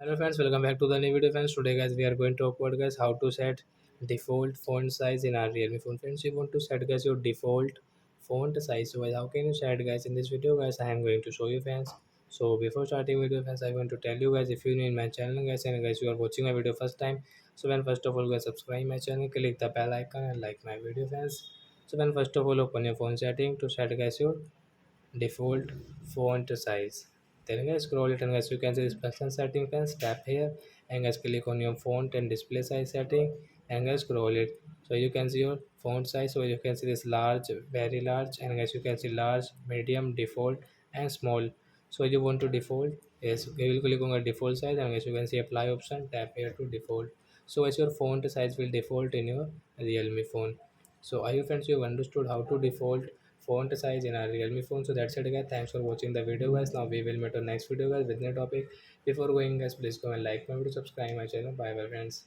Hello friends, welcome back to the new video friends. Today guys we are going to talk about guys how to set default font size in our Realme phone. Friends, you want to set guys your default font size. So guys, how can you set guys in this video guys? I am going to show you friends. So before starting video friends, I want to tell you guys if you new in my channel guys and guys you are watching my video first time. So when first of all guys subscribe my channel, click the bell icon and like my video friends. So when first of all open your phone setting to set guys your default font size. Then guys scroll it and guys you can see this person setting, friends tap here and guys click on your font and display size setting and guys scroll it. So you can see your font size. So you can see this large, very large, and guys you can see large, medium, default and small. So you want to default, yes, you will click on a default size and guys you can see apply option, tap here to default. So as your font size will default in your Realme phone. So I hope friends you have understood how to default font size in our Realme phone. So that's it guys. Thanks for watching the video guys. Now we will meet on next video guys with new topic. Before going guys, please go and like my video, subscribe my channel. Bye bye friends.